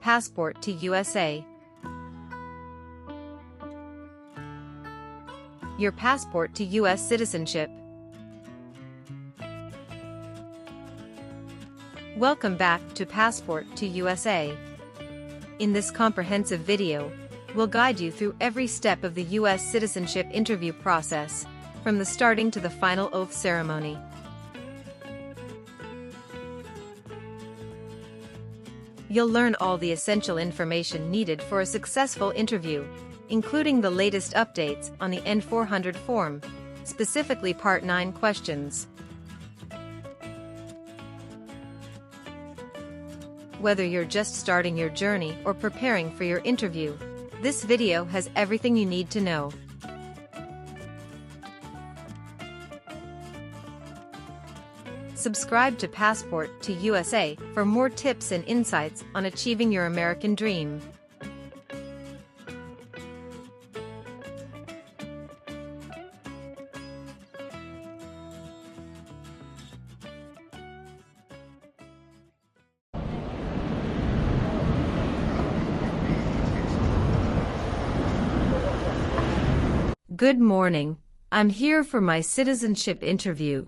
passport to USA. Your passport to U.S. citizenship. Welcome back to Passport to USA. In this comprehensive video, we'll guide you through every step of the U.S. citizenship interview process, from the starting to the final oath ceremony. You'll learn all the essential information needed for a successful interview, including the latest updates on the N-400 form, specifically Part 9 questions. Whether you're just starting your journey or preparing for your interview, this video has everything you need to know. Subscribe to Passport to USA for more tips and insights on achieving your American dream. Good morning. I'm here for my citizenship interview.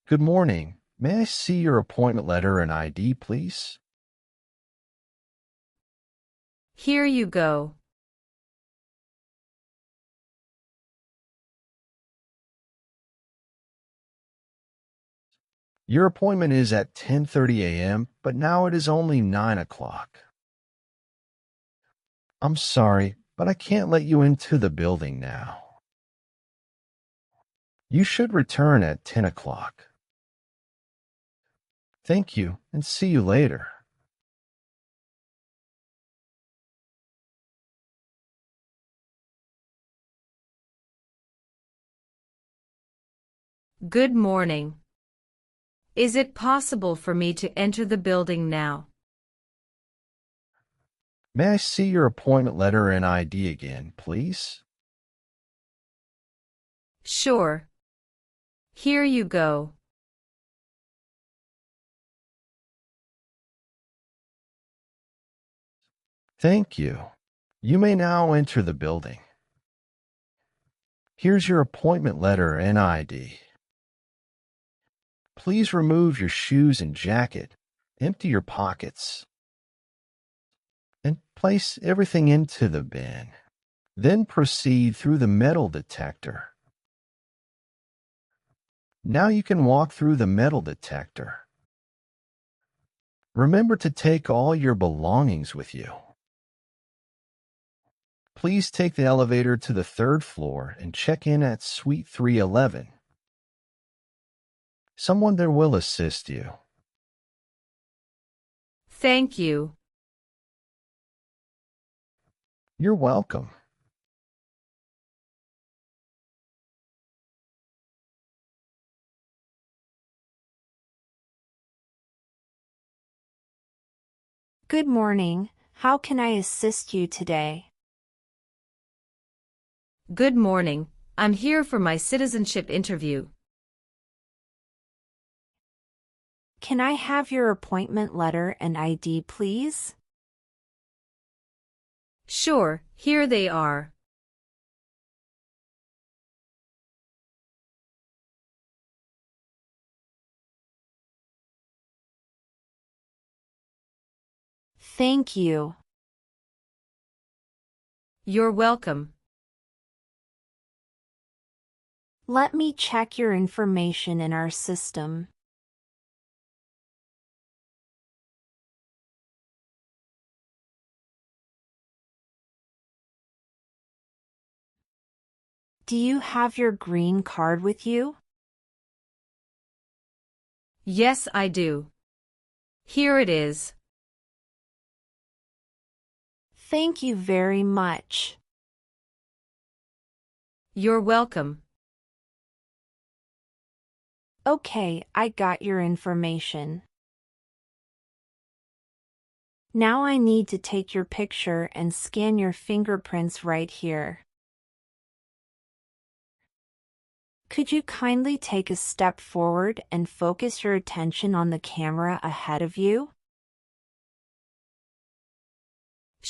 Good morning. May I see your appointment letter and ID, please? Here you go. Your appointment is at 10:30 a.m., but now it is only 9 o'clock. I'm sorry, but I can't let you into the building now. You should return at 10 o'clock. Thank you, and see you later. Good morning. Is it possible for me to enter the building now? May I see your appointment letter and ID again, please? Sure. Here you go. Thank you. You may now enter the building. Here's your appointment letter and ID. Please remove your shoes and jacket, empty your pockets, and place everything into the bin. Then proceed through the metal detector. Now you can walk through the metal detector. Remember to take all your belongings with you. Please take the elevator to the 3rd floor and check in at Suite 311. Someone there will assist you. Thank you. You're welcome. Good morning. How can I assist you today? Good morning. I'm here for my citizenship interview. Can I have your appointment letter and ID, please? Sure, here they are. Thank you. You're welcome. Let me check your information in our system. Do you have your green card with you? Yes, I do. Here it is. Thank you very much. You're welcome. Okay, I got your information. Now I need to take your picture and scan your fingerprints right here. Could you kindly take a step forward and focus your attention on the camera ahead of you?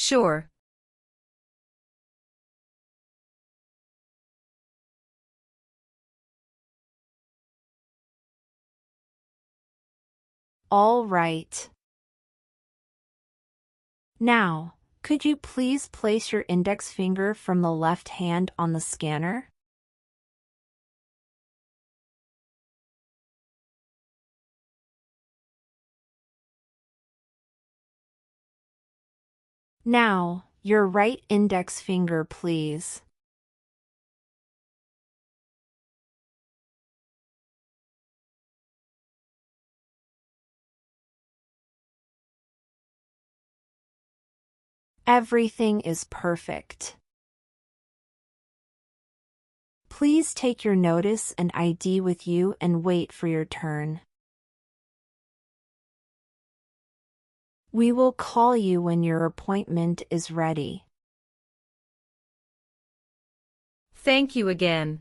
Sure. All right. Now, could you please place your index finger from the left hand on the scanner? Now, your right index finger, please. Everything is perfect. Please take your notice and ID with you and wait for your turn. We will call you when your appointment is ready. Thank you again.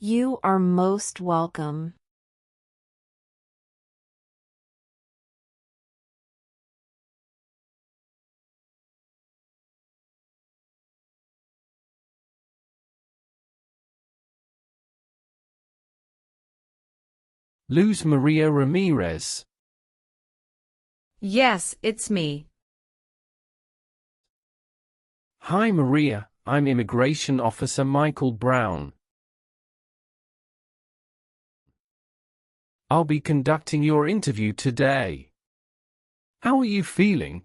You are most welcome. Luz Maria Ramirez. Yes, it's me. Hi Maria, I'm Immigration Officer Michael Brown. I'll be conducting your interview today. How are you feeling?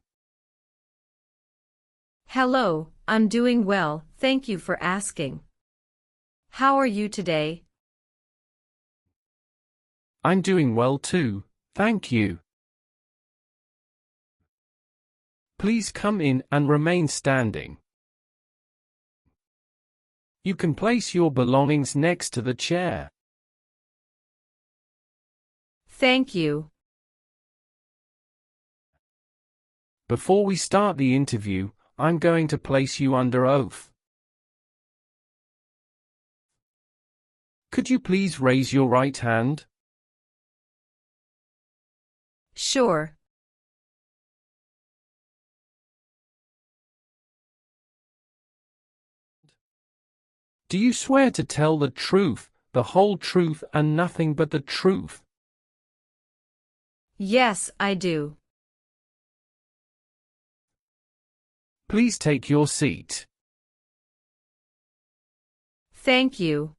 Hello, I'm doing well, thank you for asking. How are you today? I'm doing well too, thank you. Please come in and remain standing. You can place your belongings next to the chair. Thank you. Before we start the interview, I'm going to place you under oath. Could you please raise your right hand? Sure. Do you swear to tell the truth, the whole truth and nothing but the truth? Yes, I do. Please take your seat. Thank you.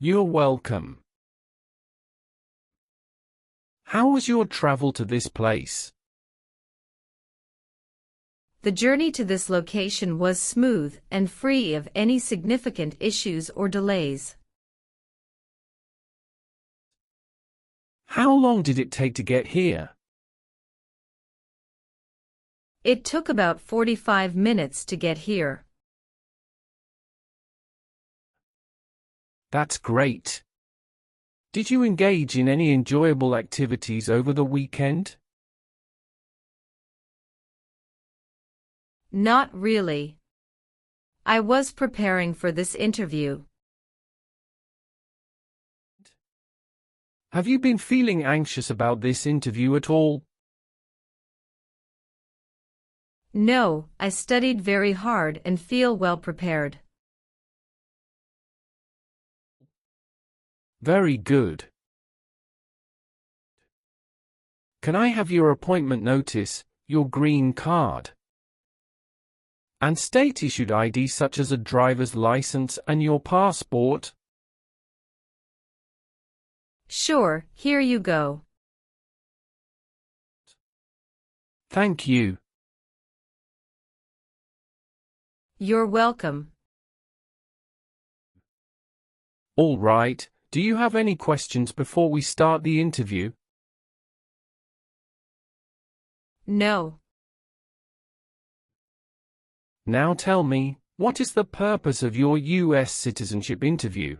You're welcome. How was your travel to this place? The journey to this location was smooth and free of any significant issues or delays. How long did it take to get here? It took about 45 minutes to get here. That's great. Did you engage in any enjoyable activities over the weekend? Not really. I was preparing for this interview. Have you been feeling anxious about this interview at all? No, I studied very hard and feel well prepared. Very good. Can I have your appointment notice, your green card, and state-issued ID such as a driver's license and your passport? Sure, here you go. Thank you. You're welcome. All right, do you have any questions before we start the interview? No. Now tell me, what is the purpose of your U.S. citizenship interview?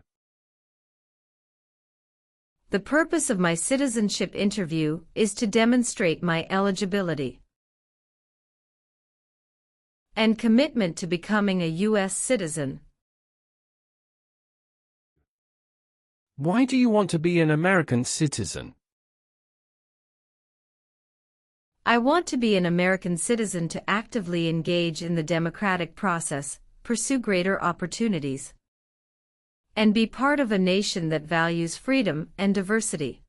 The purpose of my citizenship interview is to demonstrate my eligibility and commitment to becoming a U.S. citizen. Why do you want to be an American citizen? I want to be an American citizen to actively engage in the democratic process, pursue greater opportunities, and be part of a nation that values freedom and diversity.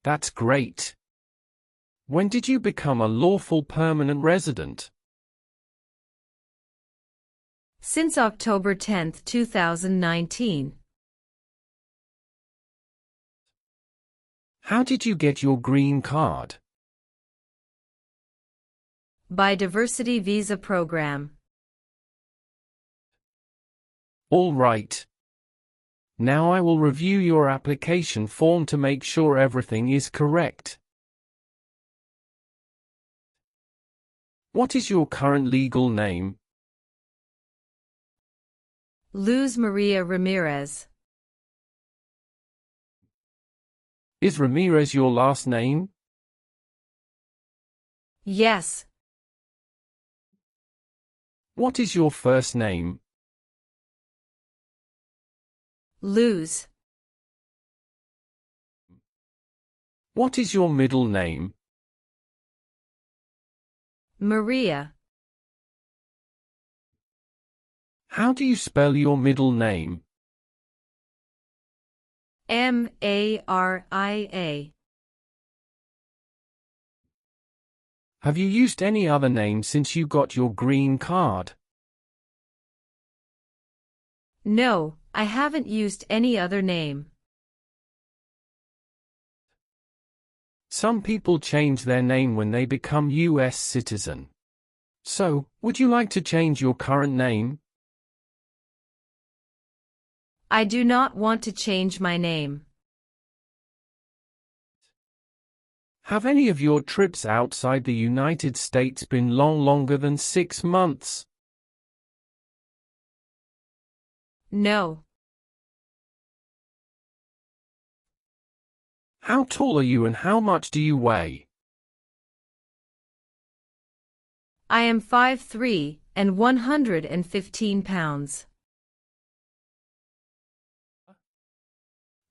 That's great. When did you become a lawful permanent resident? Since October 10, 2019. How did you get your green card? By Diversity Visa Program. All right. Now I will review your application form to make sure everything is correct. What is your current legal name? Luz Maria Ramirez. Is Ramirez your last name? Yes. What is your first name? Luz. What is your middle name? Maria. How do you spell your middle name? Maria. Have you used any other name since you got your green card? No, I haven't used any other name. Some people change their name when they become U.S. citizen. So, would you like to change your current name? I do not want to change my name. Have any of your trips outside the United States been longer than 6 months? No. How tall are you and how much do you weigh? I am 5'3" and 115 pounds.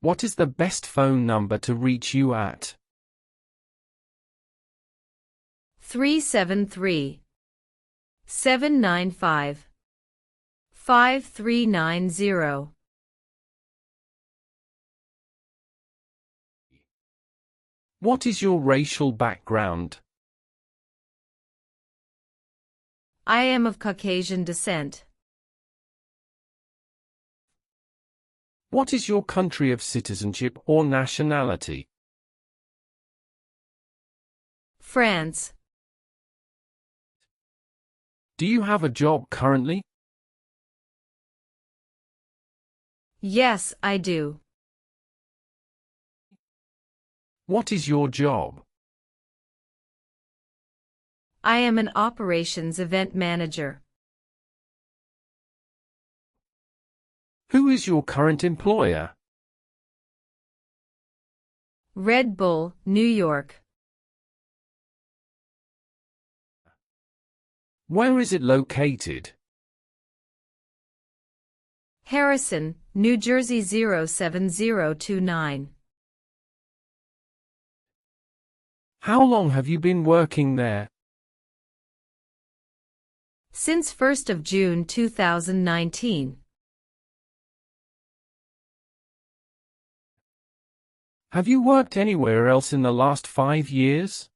What is the best phone number to reach you at? 373-795-5390. What is your racial background? I am of Caucasian descent. What is your country of citizenship or nationality? France. Do you have a job currently? Yes, I do. What is your job? I am an operations event manager. Who is your current employer? Red Bull, New York. Where is it located? Harrison, New Jersey 07029. How long have you been working there? Since 1st of June 2019. Have you worked anywhere else in the last 5 years?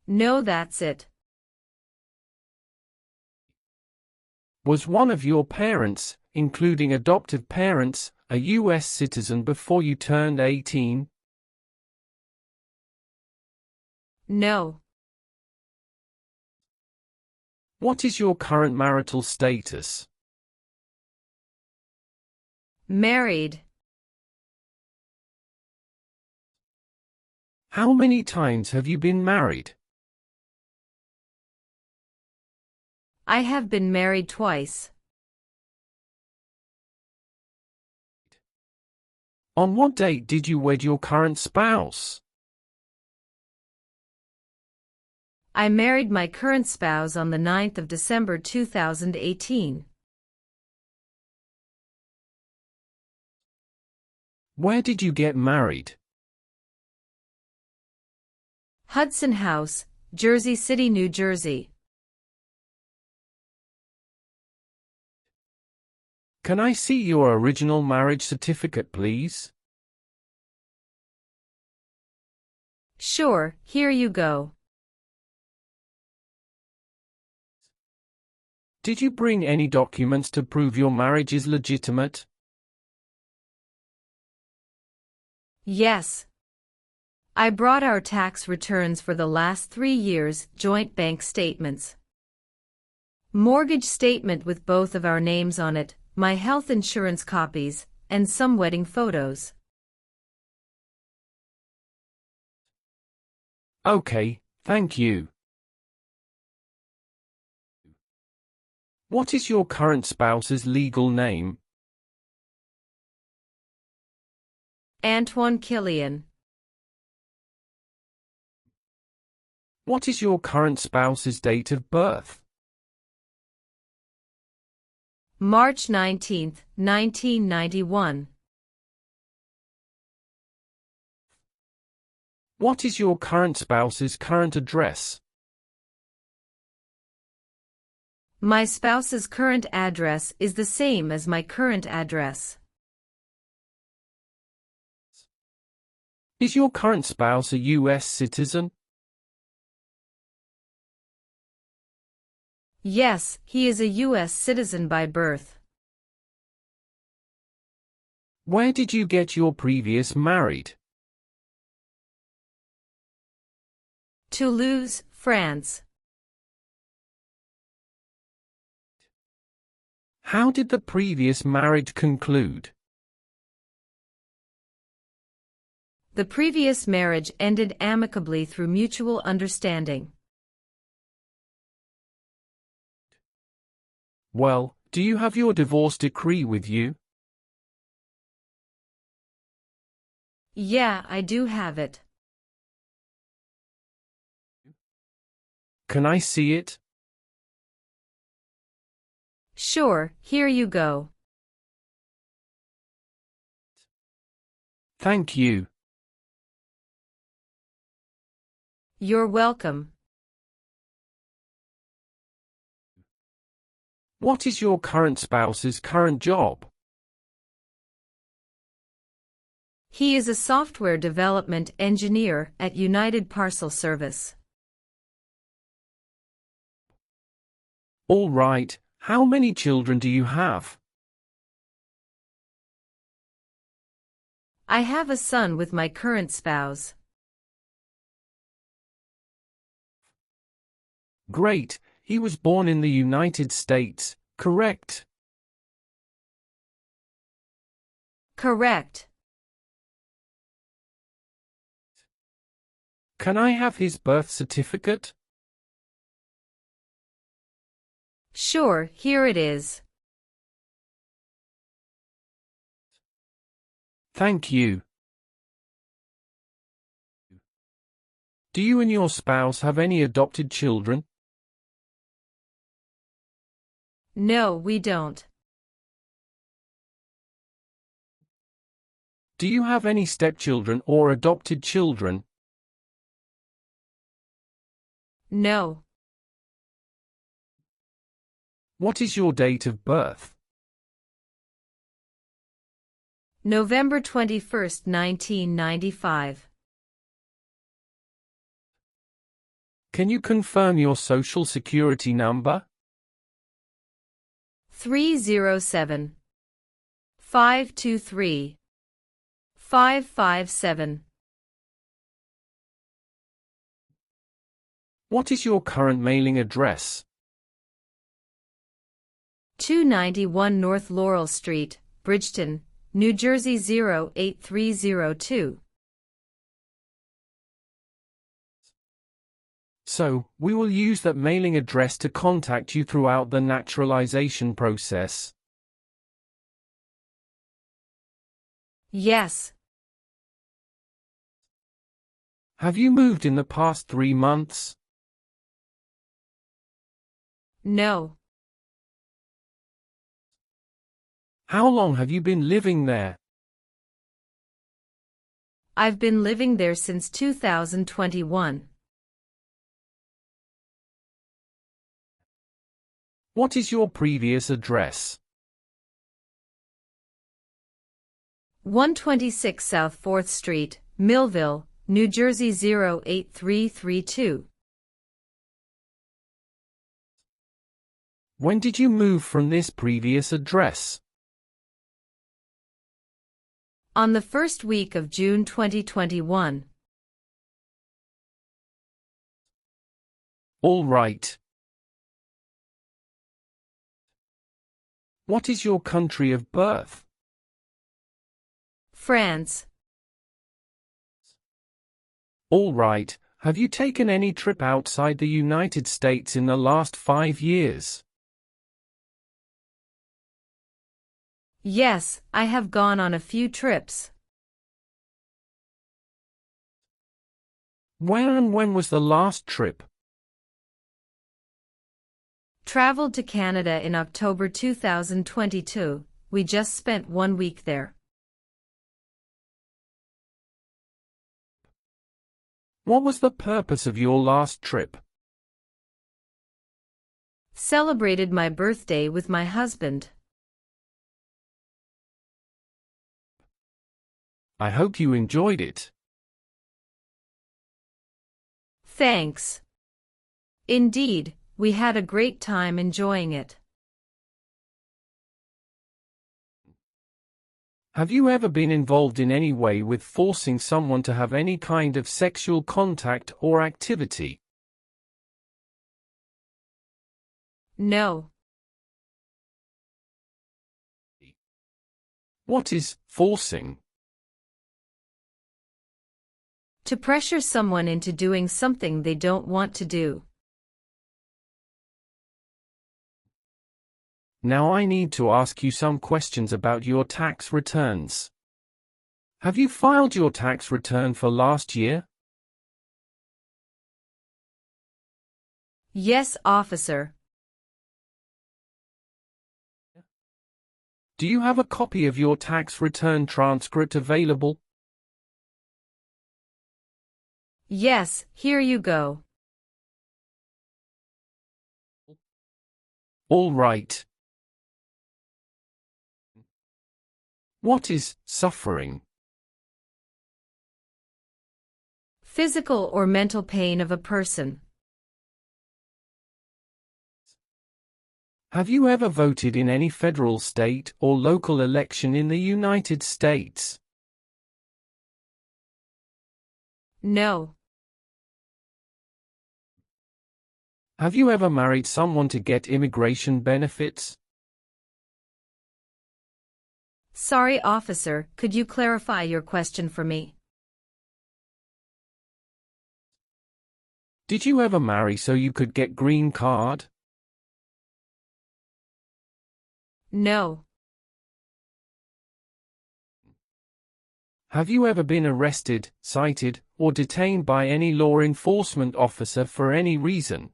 No, that's it. Was one of your parents, including adoptive parents, a U.S. citizen before you turned 18? No. What is your current marital status? Married. How many times have you been married? I have been married twice. On what date did you wed your current spouse? I married my current spouse on the 9th of December 2018. Where did you get married? Hudson House, Jersey City, New Jersey. Can I see your original marriage certificate, please? Sure, here you go. Did you bring any documents to prove your marriage is legitimate? Yes. I brought our tax returns for the last 3 years, joint bank statements, mortgage statement with both of our names on it, my health insurance copies, and some wedding photos. Okay, thank you. What is your current spouse's legal name? Antoine Killian. What is your current spouse's date of birth? March 19, 1991. What is your current spouse's current address? My spouse's current address is the same as my current address. Is your current spouse a U.S. citizen? Yes, he is a U.S. citizen by birth. Where did you get your previous married? Toulouse, France. How did the previous marriage conclude? The previous marriage ended amicably through mutual understanding. Well, do you have your divorce decree with you? Yeah, I do have it. Can I see it? Sure, here you go. Thank you. You're welcome. What is your current spouse's current job? He is a software development engineer at United Parcel Service. All right, how many children do you have? I have a son with my current spouse. Great, he was born in the United States, correct? Correct. Can I have his birth certificate? Sure, here it is. Thank you. Do you and your spouse have any adopted children? No, we don't. Do you have any stepchildren or adopted children? No. What is your date of birth? November 21st, 1995. Can you confirm your social security number? 307 523 557. What is your current mailing address? 291 North Laurel Street, Bridgeton, New Jersey 08302. So, we will use that mailing address to contact you throughout the naturalization process. Yes. Have you moved in the past 3 months? No. How long have you been living there? I've been living there since 2021. What is your previous address? 126 South 4th Street, Millville, New Jersey 08332. When did you move from this previous address? On the first week of June 2021. All right. What is your country of birth? France. All right. Have you taken any trip outside the United States in the last 5 years? Yes, I have gone on a few trips. Where and when was the last trip? Traveled to Canada in October 2022. We just spent 1 week there. What was the purpose of your last trip? Celebrated my birthday with my husband. I hope you enjoyed it. Thanks. Indeed, we had a great time enjoying it. Have you ever been involved in any way with forcing someone to have any kind of sexual contact or activity? No. What is forcing? To pressure someone into doing something they don't want to do. Now I need to ask you some questions about your tax returns. Have you filed your tax return for last year? Yes, officer. Do you have a copy of your tax return transcript available? Yes, here you go. All right. What is suffering? Physical or mental pain of a person. Have you ever voted in any federal, state, or local election in the United States? No. Have you ever married someone to get immigration benefits? Sorry, officer, could you clarify your question for me? Did you ever marry so you could get green card? No. Have you ever been arrested, cited, or detained by any law enforcement officer for any reason?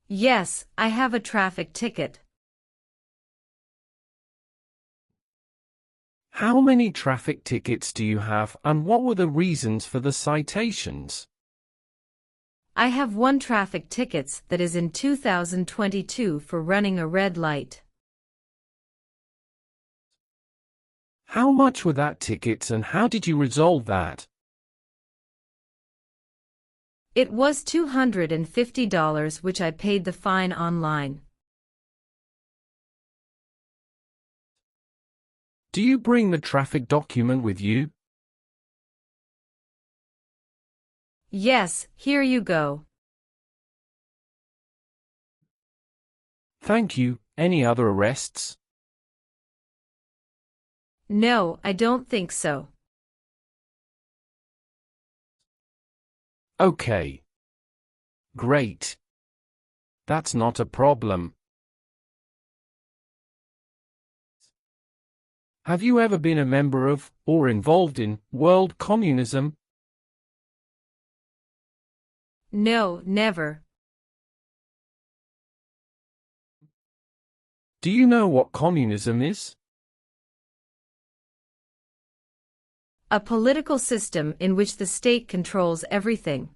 Yes, I have a traffic ticket. How many traffic tickets do you have, and what were the reasons for the citations? I have 1 traffic ticket that is in 2022 for running a red light. How much were that tickets and how did you resolve that? It was $250 which I paid the fine online. Do you bring the traffic document with you? Yes, here you go. Thank you. Any other arrests? No, I don't think so. Okay. Great. That's not a problem. Have you ever been a member of, or involved in, world communism? No, never. Do you know what communism is? A political system in which the state controls everything.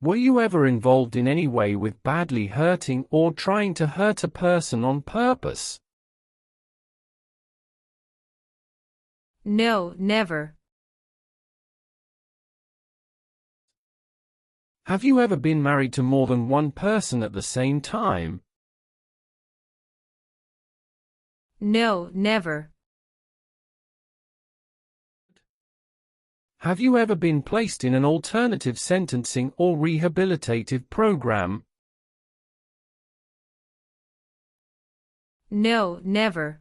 Were you ever involved in any way with badly hurting or trying to hurt a person on purpose? No, never. Have you ever been married to more than one person at the same time? No, never. Have you ever been placed in an alternative sentencing or rehabilitative program? No, never.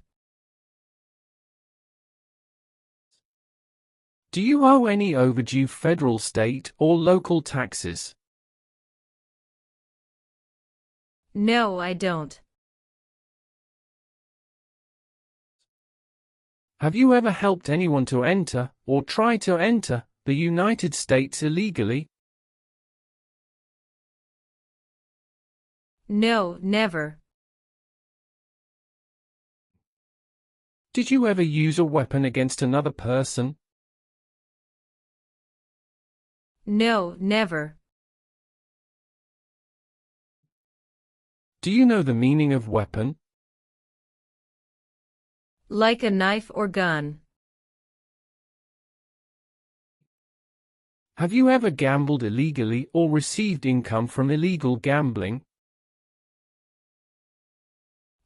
Do you owe any overdue federal, state, or local taxes? No, I don't. Have you ever helped anyone to enter, or try to enter, the United States illegally? No, never. Did you ever use a weapon against another person? No, never. Do you know the meaning of weapon? Like a knife or gun. Have you ever gambled illegally or received income from illegal gambling?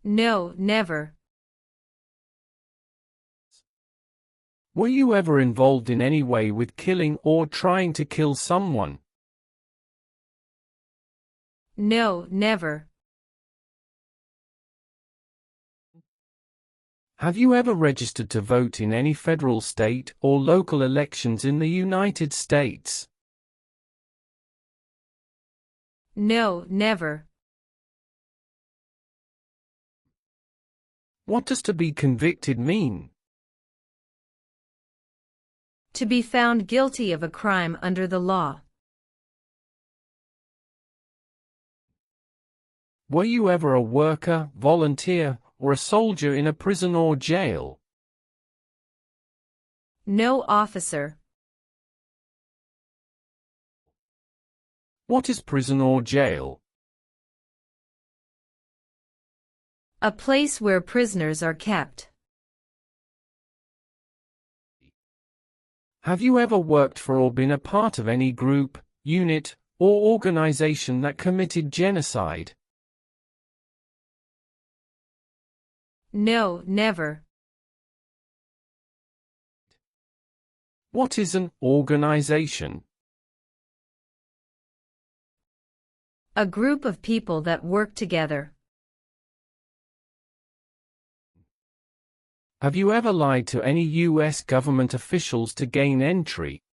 No, never. Were you ever involved in any way with killing or trying to kill someone? No, never. Have you ever registered to vote in any federal, state, or local elections in the United States? No, never. What does to be convicted mean? To be found guilty of a crime under the law. Were you ever a worker, volunteer, or a soldier in a prison or jail? No, officer. What is prison or jail? A place where prisoners are kept. Have you ever worked for or been a part of any group, unit, or organization that committed genocide? No, never. What is an organization? A group of people that work together. Have you ever lied to any U.S. government officials to gain entry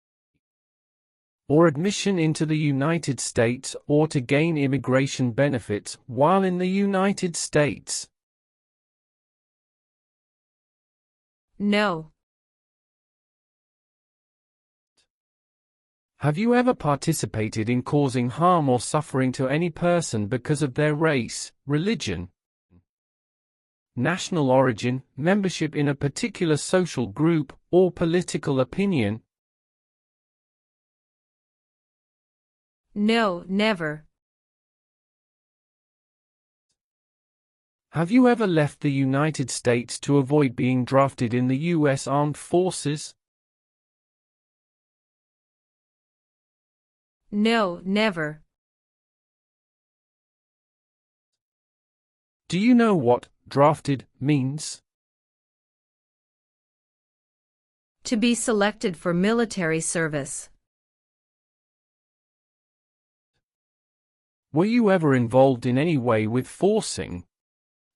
or admission into the United States or to gain immigration benefits while in the United States? No. Have you ever participated in causing harm or suffering to any person because of their race, religion, national origin, membership in a particular social group, or political opinion? No, never. Have you ever left the United States to avoid being drafted in the U.S. Armed Forces? No, never. Do you know what drafted means? To be selected for military service. Were you ever involved in any way with forcing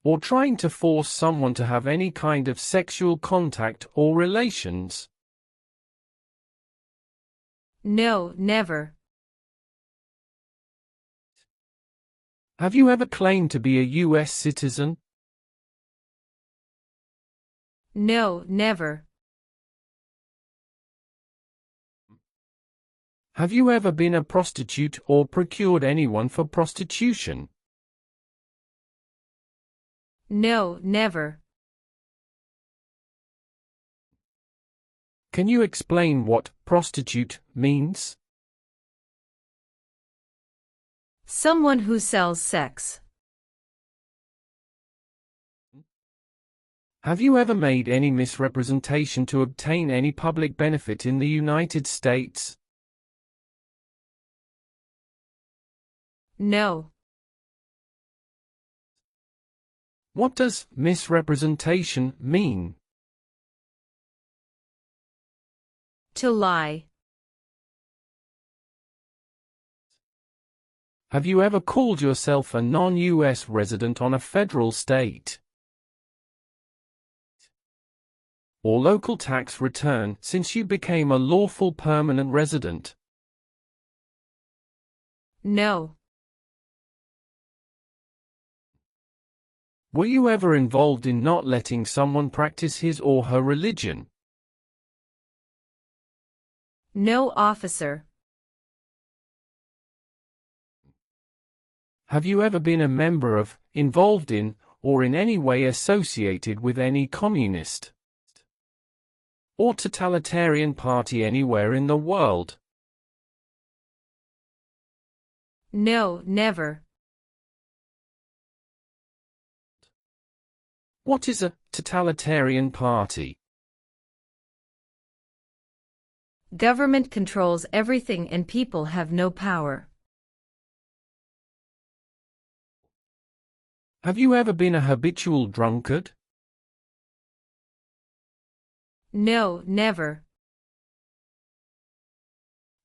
or trying to force someone to have any kind of sexual contact or relations? No, never. Have you ever claimed to be a U.S. citizen? No, never. Have you ever been a prostitute or procured anyone for prostitution? No, never. Can you explain what prostitute means? Someone who sells sex. Have you ever made any misrepresentation to obtain any public benefit in the United States? No. What does misrepresentation mean? To lie. Have you ever called yourself a non-US resident on a federal, state, or local tax return since you became a lawful permanent resident? No. Were you ever involved in not letting someone practice his or her religion? No, officer. Have you ever been a member of, involved in, or in any way associated with any communist or totalitarian party anywhere in the world? No, never. What is a totalitarian party? Government controls everything and people have no power. Have you ever been a habitual drunkard? No, never.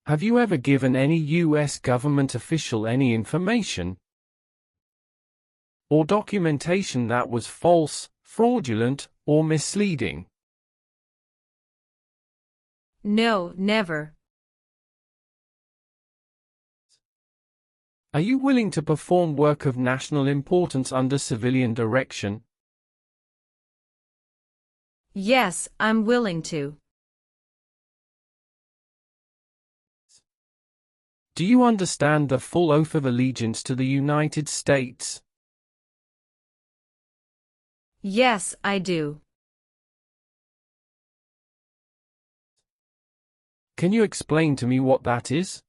Have you ever given any U.S. government official any information or documentation that was false, fraudulent, or misleading? No, never. Are you willing to perform work of national importance under civilian direction? Yes, I'm willing to. Do you understand the full oath of allegiance to the United States? Yes, I do. Can you explain to me what that is?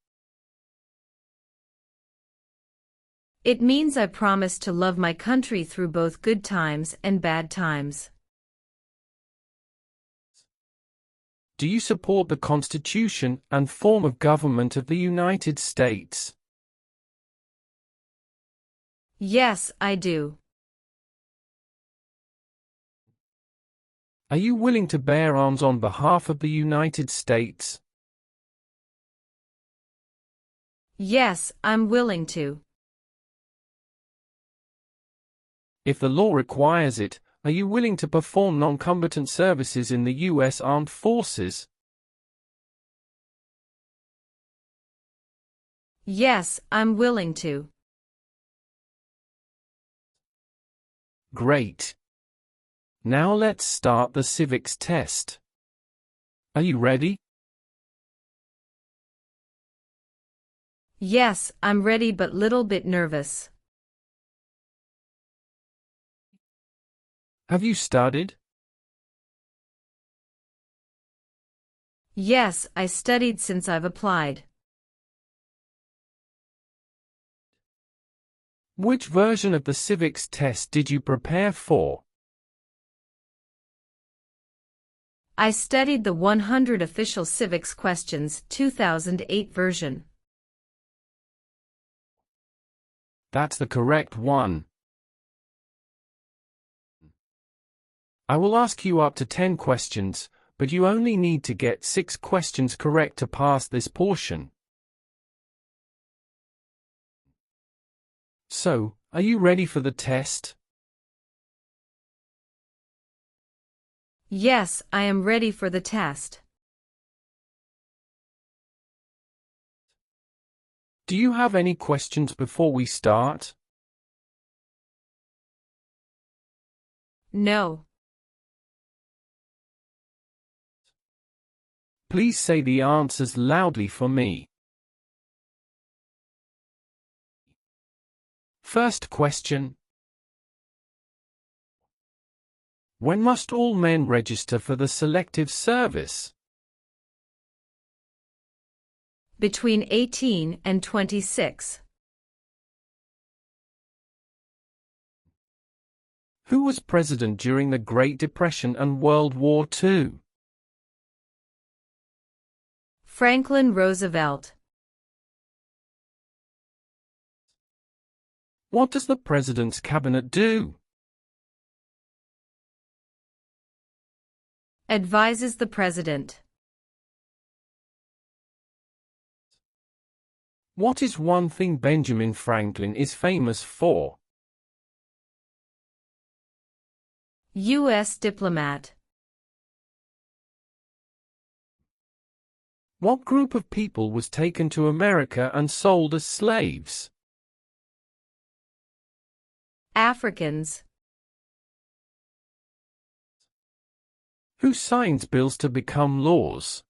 It means I promise to love my country through both good times and bad times. Do you support the Constitution and form of government of the United States? Yes, I do. Are you willing to bear arms on behalf of the United States? Yes, I'm willing to. If the law requires it, are you willing to perform non-combatant services in the U.S. Armed Forces? Yes, I'm willing to. Great. Now let's start the civics test. Are you ready? Yes, I'm ready but little bit nervous. Have you studied? Yes, I studied since I've applied. Which version of the civics test did you prepare for? I studied the 100 Official Civics Questions 2008 version. That's the correct one. I will ask you up to 10 questions, but you only need to get 6 questions correct to pass this portion. So, are you ready for the test? Yes, I am ready for the test. Do you have any questions before we start? No. Please say the answers loudly for me. First question. When must all men register for the Selective Service? between 18 and 26. Who was president during the Great Depression and World War II? Franklin Roosevelt. What does the president's cabinet do? Advises the president. What is one thing Benjamin Franklin is famous for? U.S. diplomat. What group of people was taken to America and sold as slaves? Africans. Who signs bills to become laws?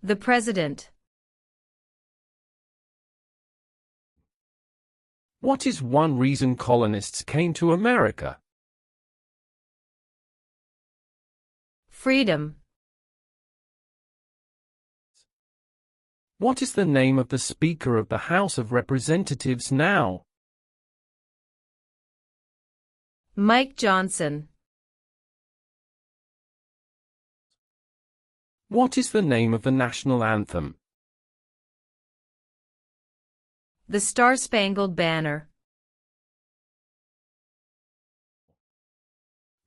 The president. What is one reason colonists came to America? Freedom. What is the name of the Speaker of the House of Representatives now? Mike Johnson. What is the name of the national anthem? The Star-Spangled Banner.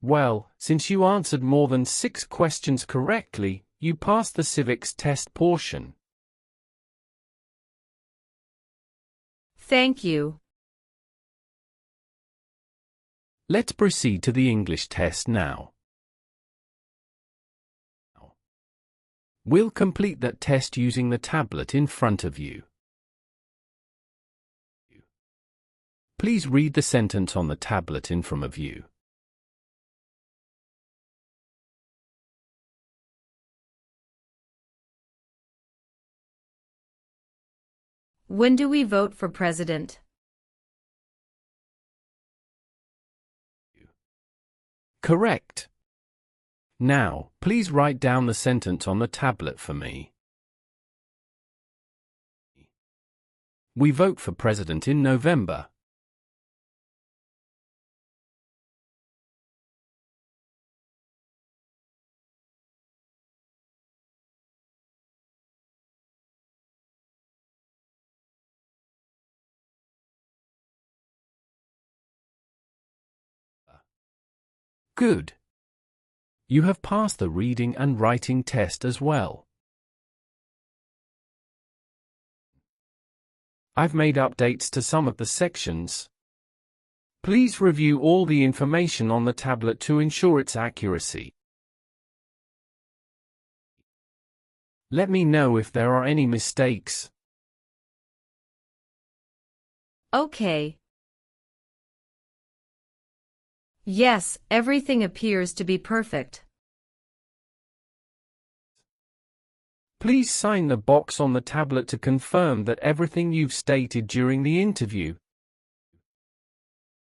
Well, since you answered more than 6 questions correctly, you passed the civics test portion. Thank you. Let's proceed to the English test now. We'll complete that test using the tablet in front of you. Please read the sentence on the tablet in front of you. When do we vote for president? Correct. Now, please write down the sentence on the tablet for me. We vote for president in November. Good. You have passed the reading and writing test as well. I've made updates to some of the sections. Please review all the information on the tablet to ensure its accuracy. Let me know if there are any mistakes. Okay. Yes, everything appears to be perfect. Please sign the box on the tablet to confirm that everything you've stated during the interview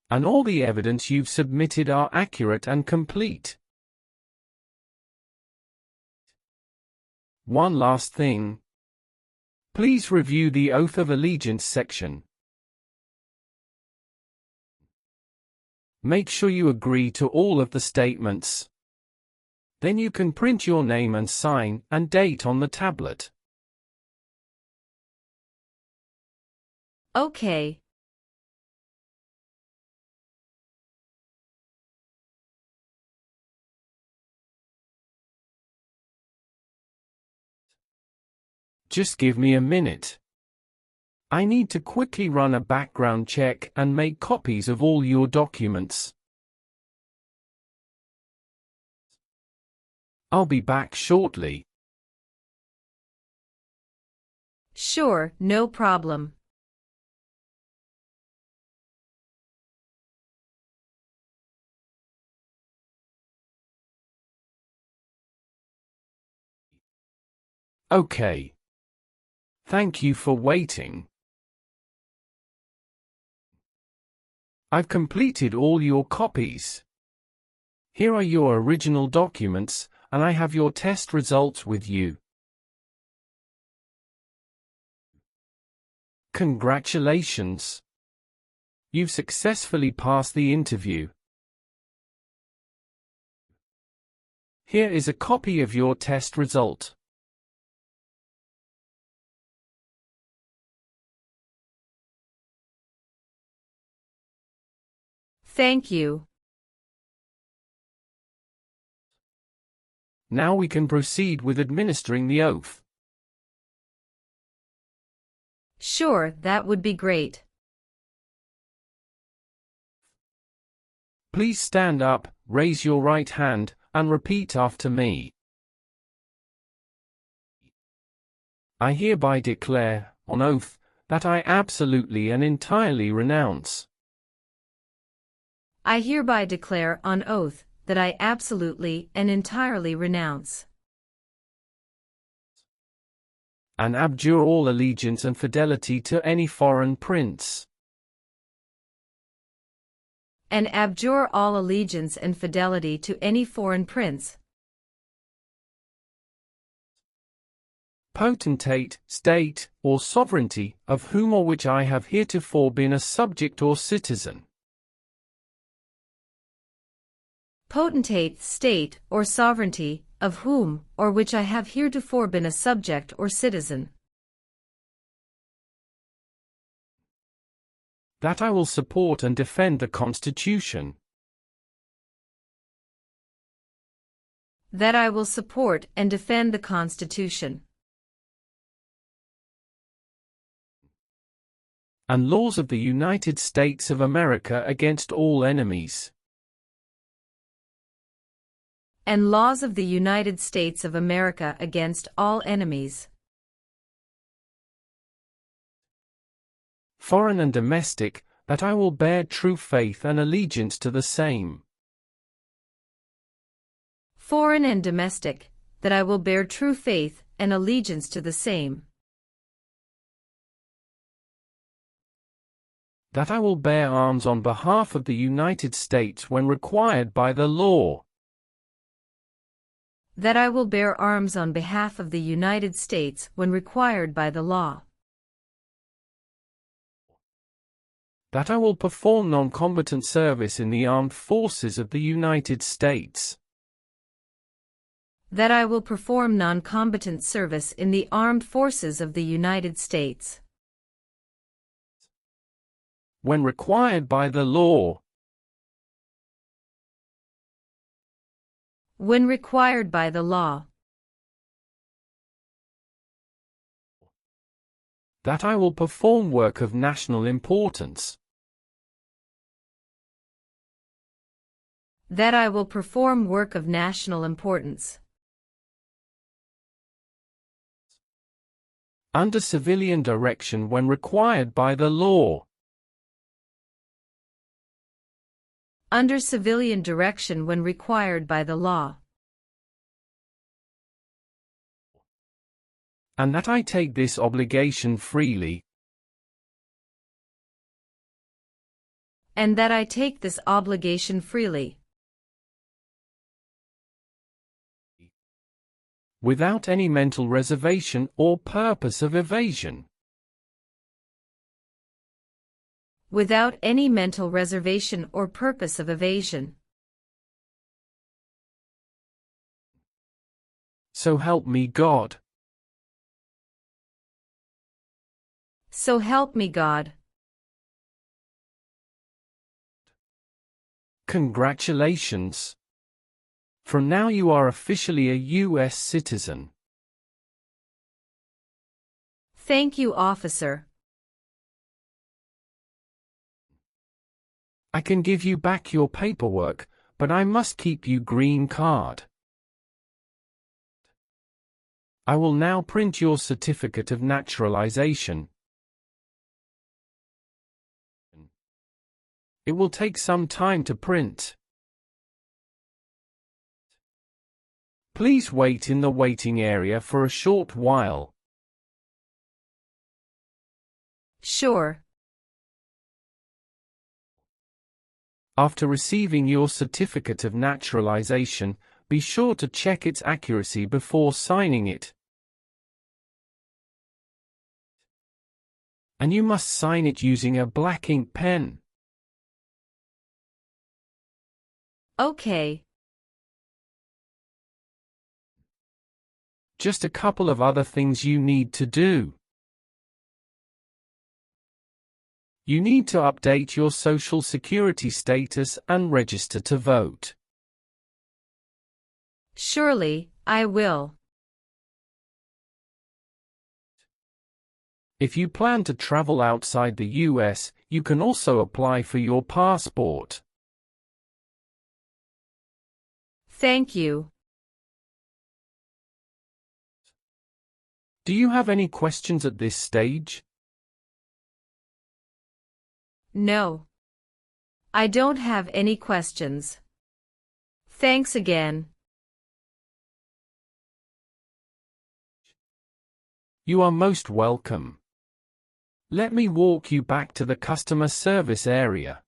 and all the evidence you've submitted are accurate and complete. One last thing. Please review the Oath of Allegiance section. Make sure you agree to all of the statements. Then you can print your name and sign and date on the tablet. Okay. Just give me a minute. I need to quickly run a background check and make copies of all your documents. I'll be back shortly. Sure, no problem. Okay. Thank you for waiting. I've completed all your copies. Here are your original documents, and I have your test results with you. Congratulations! You've successfully passed the interview. Here is a copy of your test result. Thank you. Now we can proceed with administering the oath. Sure, that would be great. Please stand up, raise your right hand, and repeat after me. I hereby declare, on oath, that I absolutely and entirely renounce. I hereby declare on oath that I absolutely and entirely renounce and abjure all allegiance and fidelity to any foreign prince. and abjure all allegiance and fidelity to any foreign prince, potentate, state, or sovereignty, of whom or which I have heretofore been a subject or citizen. potentate, state, or sovereignty, of whom or which I have heretofore been a subject or citizen. That I will support and defend the Constitution. That I will support and defend the Constitution. And laws of the United States of America against all enemies. And laws of the United States of America against all enemies. Foreign and domestic, that I will bear true faith and allegiance to the same. Foreign and domestic, that I will bear true faith and allegiance to the same. That I will bear arms on behalf of the United States when required by the law. That I will bear arms on behalf of the United States when required by the law. That I will perform non-combatant service in the armed forces of the United States. That I will perform non-combatant service in the armed forces of the United States. When required by the law. When required by the law. That I will perform work of national importance. That I will perform work of national importance. Under civilian direction when required by the law. Under civilian direction when required by the law. And that I take this obligation freely. And that I take this obligation freely. Without any mental reservation or purpose of evasion. Without any mental reservation or purpose of evasion. So help me God. So help me God. Congratulations. From now you are officially a U.S. citizen. Thank you, officer. I can give you back your paperwork, but I must keep you green card. I will now print your certificate of naturalization. It will take some time to print. Please wait in the waiting area for a short while. Sure. After receiving your certificate of naturalization, Be sure to check its accuracy before signing it. And you must sign it using a black ink pen. Okay. Just a couple of other things you need to do. You need to update your Social Security status and register to vote. Surely, I will. If you plan to travel outside the US, you can also apply for your passport. Thank you. Do you have any questions at this stage? No. I don't have any questions. Thanks again. You are most welcome. Let me walk you back to the customer service area.